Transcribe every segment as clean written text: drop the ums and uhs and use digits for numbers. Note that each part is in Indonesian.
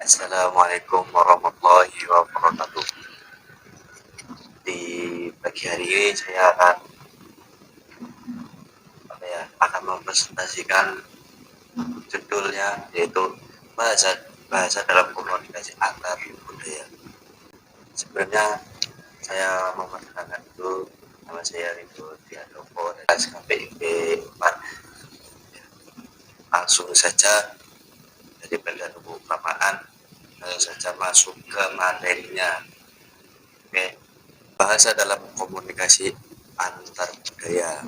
Assalamualaikum warahmatullahi wabarakatuh. Di pagi hari ini saya akan mempresentasikan judulnya yaitu bahasa bahasa dalam komunikasi antar budaya. Sebenarnya saya memperkenalkan dulu, nama saya Ridho Diandoko dari SKPIP 4. Langsung saja dari Perdana Kelamaan, langsung saja masuk ke materinya. Oke, bahasa dalam komunikasi antar budaya.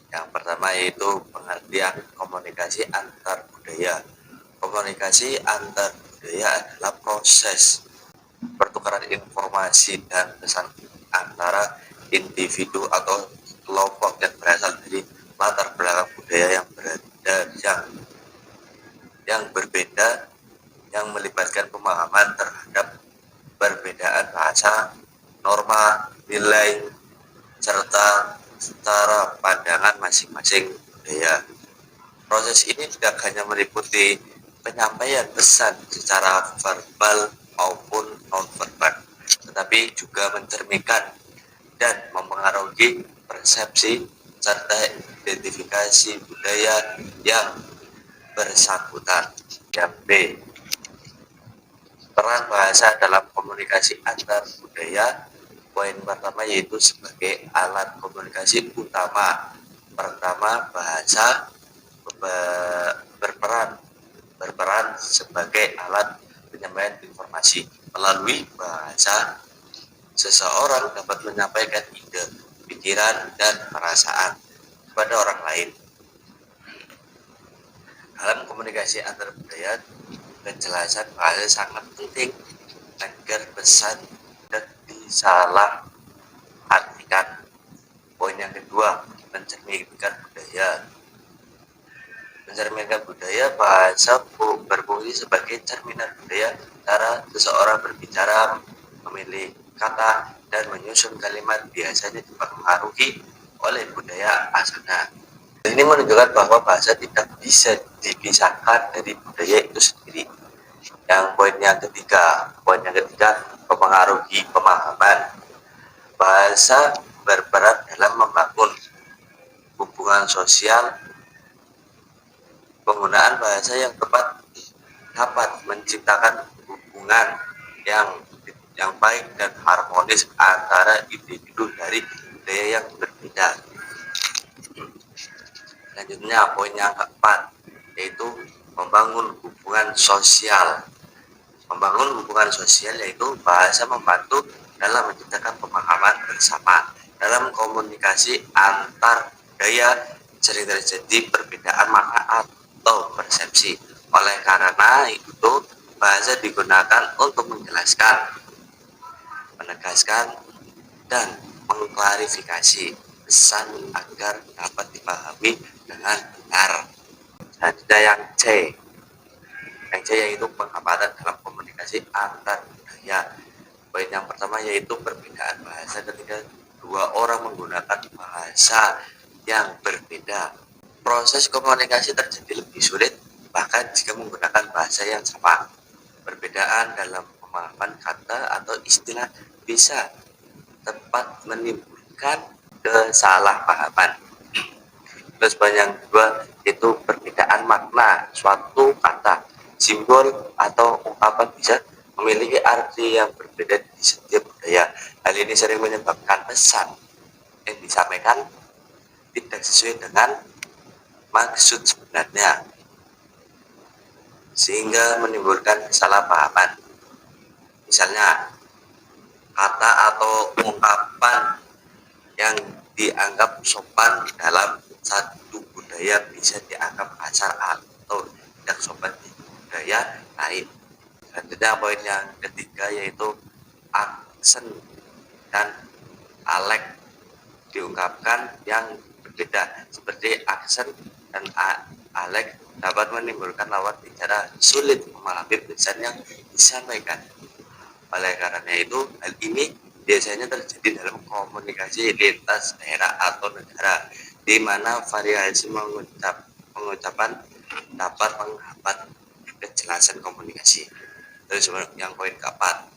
Yang pertama yaitu pengertian komunikasi antar budaya. Komunikasi antar budaya adalah proses pertukaran informasi dan pesan antara individu atau kelompok yang berasal dari latar belakang budaya yang berbeda, yang melibatkan pemahaman terhadap perbedaan bahasa, norma, nilai, serta cara pandangan masing-masing budaya. Proses ini tidak hanya meliputi penyampaian pesan secara verbal maupun non-verbal, tetapi juga mencerminkan dan mempengaruhi persepsi serta identifikasi budaya yang bersangkutan. Yang B, peran bahasa dalam komunikasi antar budaya. Poin pertama yaitu sebagai alat komunikasi utama. Pertama, bahasa berperan sebagai alat penyampaian informasi. Melalui bahasa, seseorang dapat menyampaikan ide, pikiran, dan perasaan kepada orang lain. Dalam komunikasi antar budaya, kejelasan bahasa sangat penting agar pesan tidak disalah artikan. Poin yang kedua, mencerminkan budaya. Mencerminkan budaya, bahasa berfungsi sebagai cerminan budaya. Cara seseorang berbicara, memilih kata, dan menyusun kalimat biasanya dipengaruhi oleh budaya asalnya. Ini menunjukkan bahwa bahasa tidak bisa dipisahkan dari budaya itu sendiri. Yang poin yang ketiga, mempengaruhi pemahaman. Bahasa berperan dalam membangun hubungan sosial. Penggunaan bahasa yang tepat dapat menciptakan hubungan yang baik dan harmonis antara individu dari budaya yang berbeda. Selanjutnya, poin yang keempat yaitu membangun hubungan sosial. Membangun hubungan sosial yaitu bahasa membantu dalam menciptakan pemahaman bersama. Dalam komunikasi antar budaya sering terjadi perbedaan makna atau persepsi. Oleh karena itu, bahasa digunakan untuk menjelaskan, menegaskan, dan mengklarifikasi pesan agar dapat dipahami dengan benar. Selanjutnya yang C yaitu pengamatan dalam komunikasi antar budaya. Poin yang pertama yaitu perbedaan bahasa. Ketika dua orang menggunakan bahasa yang berbeda, proses komunikasi terjadi lebih sulit, bahkan jika menggunakan bahasa yang sama. Perbedaan dalam pemahaman kata atau istilah bisa tepat menimbulkan kesalahpahaman. Terus poin yang kedua itu perbedaan makna. Suatu kata, simbol, atau ungkapan bisa memiliki arti yang berbeda di setiap budaya. Hal ini sering menyebabkan pesan yang disampaikan tidak sesuai dengan maksud sebenarnya, sehingga menimbulkan kesalahpahaman. Misalnya, kata atau ungkapan yang dianggap sopan dalam satu budaya bisa dianggap kasar atau tidak sopan di budaya lain. Selanjutnya poin yang ketiga yaitu aksen dan alek diungkapkan yang berbeda. Seperti aksen dan alek dapat menimbulkan lawan bicara sulit memahami pesan yang disampaikan. Oleh karena itu, hal ini biasanya terjadi dalam komunikasi lintas daerah atau negara, di mana variasi pengucapan dapat menghambat kejelasan kejelasan komunikasi. Terus yang poin keempat,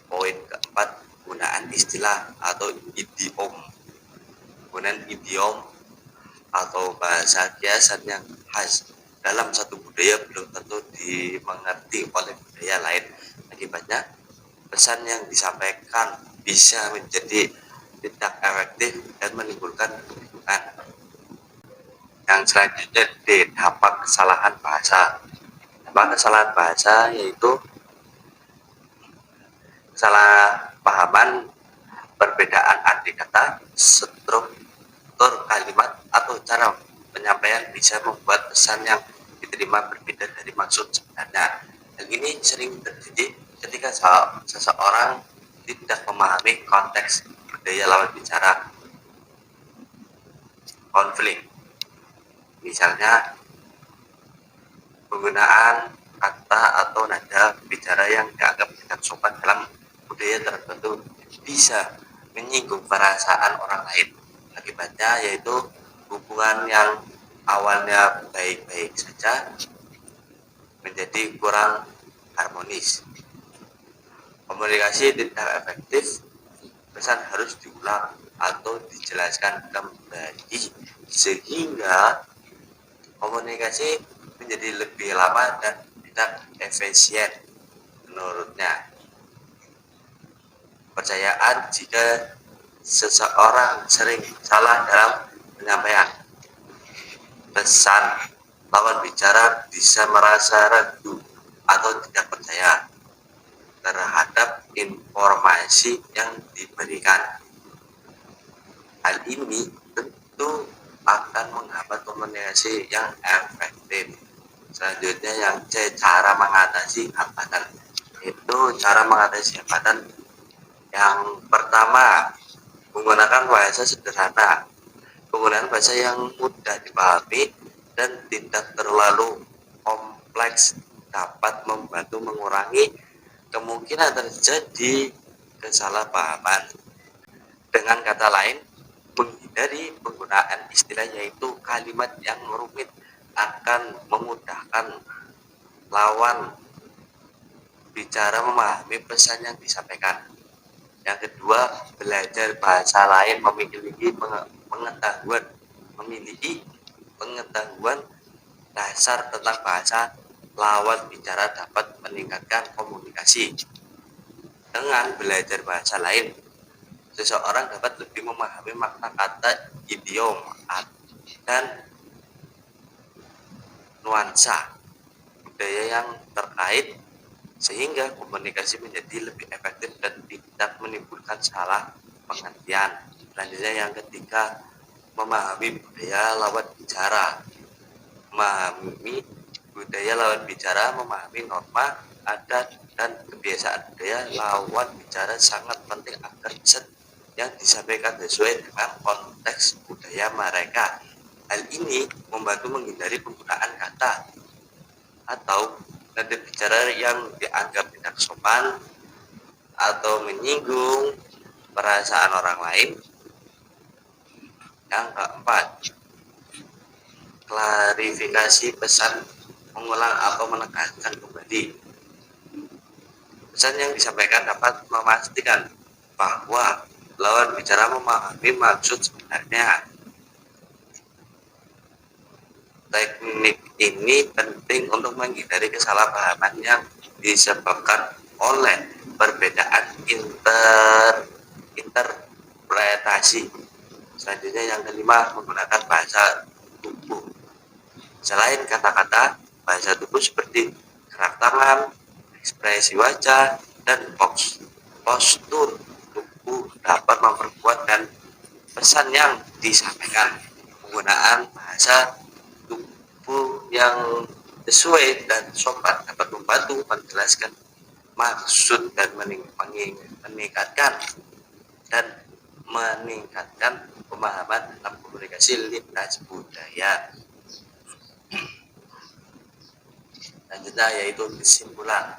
penggunaan istilah atau idiom. Penggunaan idiom atau bahasa kiasan yang khas dalam satu budaya belum tentu dimengerti oleh budaya lain. Akibatnya, pesan yang disampaikan bisa menjadi tidak efektif dan menimbulkan kebingungan. Yang selanjutnya dampak kesalahan bahasa. Dampak kesalahan bahasa yaitu kesalahpahaman, perbedaan arti kata, struktur kalimat, atau cara penyampaian bisa membuat pesan yang diterima berbeda dari maksud sebenarnya. Hal ini sering terjadi ketika seseorang tidak memahami konteks budaya lawan bicara. Konflik, misalnya penggunaan kata atau nada bicara yang dianggap tidak sopan dalam budaya tertentu bisa menyinggung perasaan orang lain. Akibatnya yaitu hubungan yang awalnya baik-baik saja menjadi kurang harmonis. Komunikasi tidak efektif, pesan harus diulang atau dijelaskan kembali sehingga komunikasi menjadi lebih lama dan tidak efisien. Menurutnya, kepercayaan jika seseorang sering salah dalam penyampaian pesan, lawan bicara bisa merasa ragu atau tidak percaya terhadap informasi yang diberikan. Hal ini tentu akan menghambat komunikasi yang efektif. Selanjutnya yang C, cara mengatasi hambatan. Itu cara mengatasi hambatan. Yang pertama, menggunakan bahasa sederhana. Penggunaan bahasa yang mudah dipahami dan tidak terlalu kompleks dapat membantu mengurangi kemungkinan terjadi kesalahpahaman. Dengan kata lain, menghindari penggunaan istilah yaitu kalimat yang rumit akan memudahkan lawan bicara memahami pesan yang disampaikan. Yang kedua, belajar bahasa lain memiliki pengetahuan dasar tentang bahasa lawan bicara dapat meningkatkan komunikasi. Dengan belajar bahasa lain, seseorang dapat lebih memahami makna kata, idiom, dan nuansa budaya yang terkait sehingga komunikasi menjadi lebih efektif dan tidak menimbulkan salah pengertian. Selanjutnya yang ketiga, memahami budaya lawan bicara. Memahami budaya lawan bicara, memahami norma, adat, dan kebiasaan budaya lawan bicara sangat penting agar pesan yang disampaikan sesuai dengan konteks budaya mereka. Hal ini membantu menghindari penggunaan kata atau nada bicara yang dianggap tidak sopan atau menyinggung perasaan orang lain. Yang keempat, klarifikasi pesan, mengulang atau menekankan kembali. Pesan yang disampaikan dapat memastikan bahwa lawan bicara memahami maksud sebenarnya. Teknik ini penting untuk menghindari kesalahpahaman yang disebabkan oleh perbedaan interpretasi. Selanjutnya yang kelima, menggunakan bahasa tubuh. Selain kata-kata, bahasa tubuh seperti gerak tangan, ekspresi wajah, dan postur tubuh dapat memperkuat dan pesan yang disampaikan. Penggunaan bahasa tubuh yang sesuai dan sopan dapat membantu menjelaskan maksud dan meningkatkan pemahaman dalam komunikasi lintas budaya. Selanjutnya yaitu kesimpulan.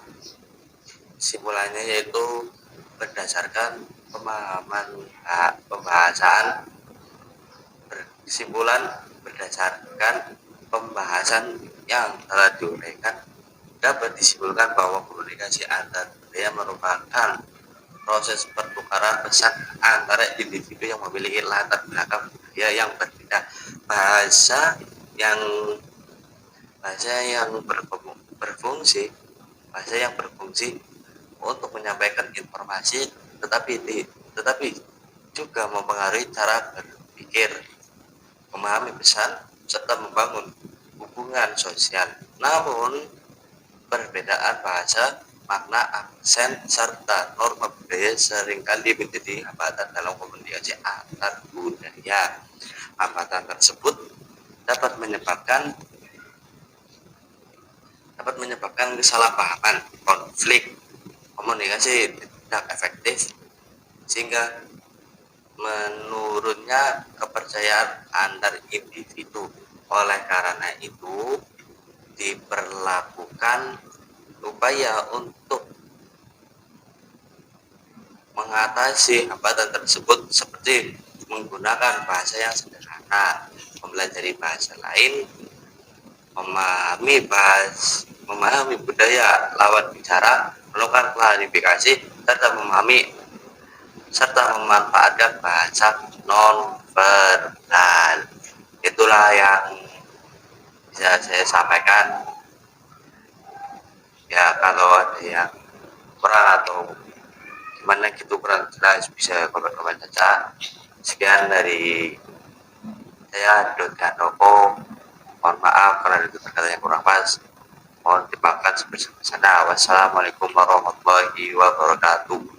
Kesimpulannya yaitu berdasarkan berdasarkan pembahasan yang telah diuraikan dapat disimpulkan bahwa komunikasi antar budaya merupakan proses pertukaran pesan antara individu yang memiliki latar belakang budaya yang berbeda. Bahasa yang bahasa yang berfungsi bahasa yang berfungsi untuk menyampaikan informasi, tetapi juga mempengaruhi cara berpikir, memahami pesan, serta membangun hubungan sosial. Namun, perbedaan bahasa, makna, aksen, serta norma budaya seringkali menjadi hambatan dalam komunikasi antar budaya. Hambatan tersebut dapat menyebabkan kesalahpahaman, konflik, komunikasi tidak efektif, sehingga menurunnya kepercayaan antar individu. Oleh karena itu, diperlakukan upaya untuk mengatasi hambatan tersebut seperti menggunakan bahasa yang sederhana, mempelajari bahasa lain, memahami budaya lawan bicara, melakukan klarifikasi, serta memanfaatkan bahasa non verbal. Itulah yang bisa saya sampaikan. Ya, kalau ada yang kurang atau gimana gitu kurang jelas bisa komen-komen saja. Sekian dari saya, Dot Handoko. Mohon maaf karena ada kata yang kurang pas. Mohon dimaafkan sebesar-besarnya. Wassalamualaikum warahmatullahi wabarakatuh.